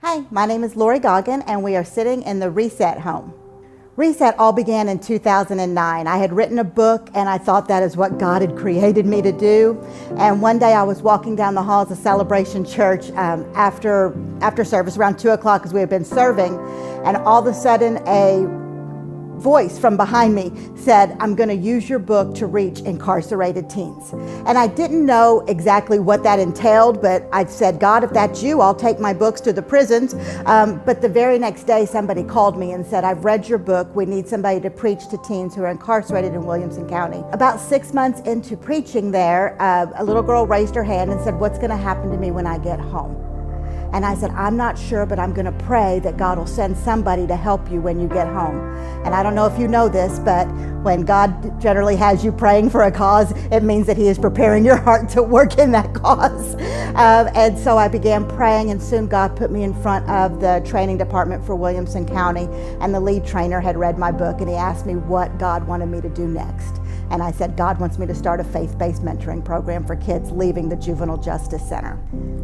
Hi, my name is Lori Goggin, and we are sitting in the Reset home. Reset all began in 2009. I had written a book, and I thought that is what God had created me to do. And one day I was walking down the halls of Celebration Church after service around 2 o'clock as we had been serving, and all of a sudden a voice from behind me said, "I'm going to use your book to reach incarcerated teens." And I didn't know exactly what that entailed, but I said, "God, if that's you, I'll take my books to the prisons." But the very next day, somebody called me and said, "I've read your book. We need somebody to preach to teens who are incarcerated in Williamson County." About 6 months into preaching there, a little girl raised her hand and said, "What's going to happen to me when I get home?" And I said, "I'm not sure, but I'm going to pray that God will send somebody to help you when you get home." And I don't know if you know this, but when God generally has you praying for a cause, it means that He is preparing your heart to work in that cause. And so I began praying, and soon God put me in front of the training department for Williamson County, and the lead trainer had read my book, and he asked me what God wanted me to do next. And I said, "God wants me to start a faith-based mentoring program for kids leaving the Juvenile Justice Center."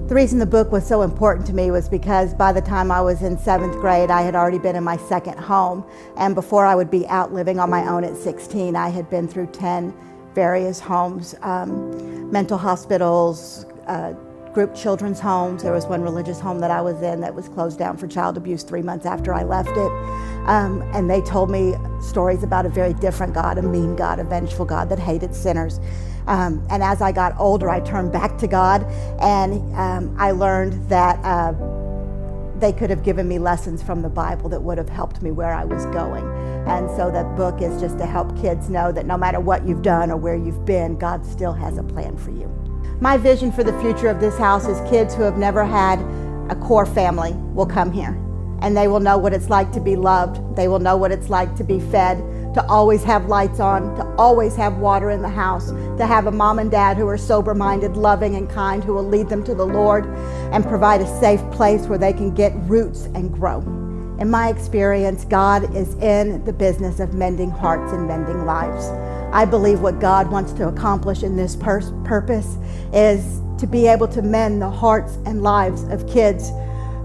The reason the book was so important to me was because by the time I was in 7th grade, I had already been in my second home. And before I would be out living on my own at 16, I had been through 10 various homes, mental hospitals, group children's homes. There was one religious home that I was in that was closed down for child abuse 3 months after I left it. And they told me stories about a very different God, a mean God, a vengeful God that hated sinners. And as I got older, I turned back to God, and I learned that they could have given me lessons from the Bible that would have helped me where I was going. And so that book is just to help kids know that no matter what you've done or where you've been, God still has a plan for you. My vision for the future of this house is kids who have never had a core family will come here, and they will know what it's like to be loved. They will know what it's like to be fed, to always have lights on, to always have water in the house, to have a mom and dad who are sober-minded, loving, and kind, who will lead them to the Lord and provide a safe place where they can get roots and grow. In my experience, God is in the business of mending hearts and mending lives. I believe what God wants to accomplish in this purpose is to be able to mend the hearts and lives of kids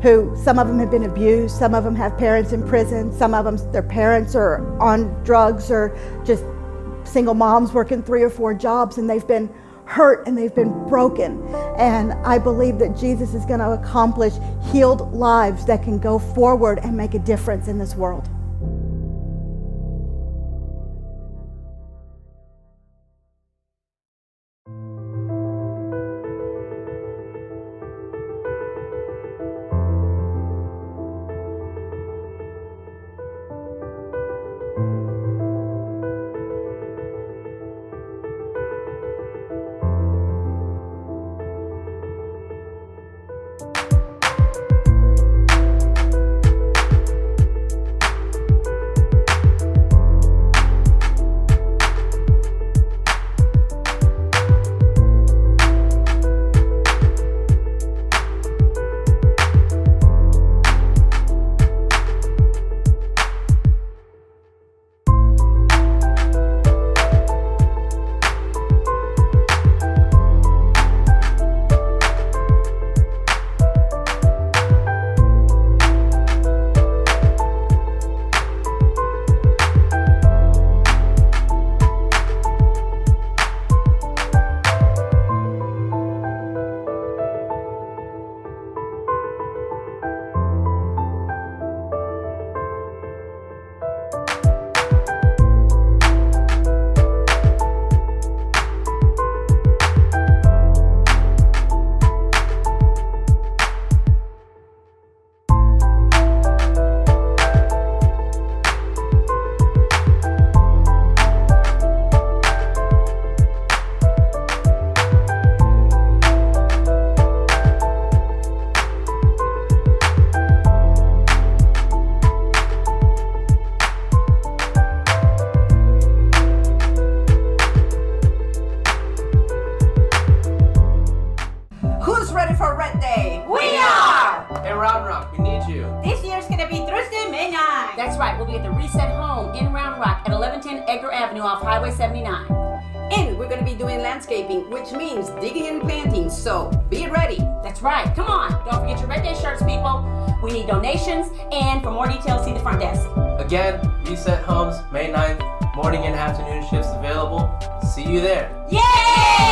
who, some of them have been abused, some of them have parents in prison, some of them, their parents are on drugs or just single moms working 3 or 4 jobs, and they've been hurt and they've been broken. And I believe that Jesus is going to accomplish healed lives that can go forward and make a difference in this world. That's right, we'll be at the Reset Home in Round Rock at 1110 Edgar Avenue off Highway 79. And we're going to be doing landscaping, which means digging and planting, so be ready. That's right. Come on. Don't forget your Red Day shirts, people. We need donations, and for more details, see the front desk. Again, Reset Homes, May 9th, morning and afternoon shifts available. See you there. Yay!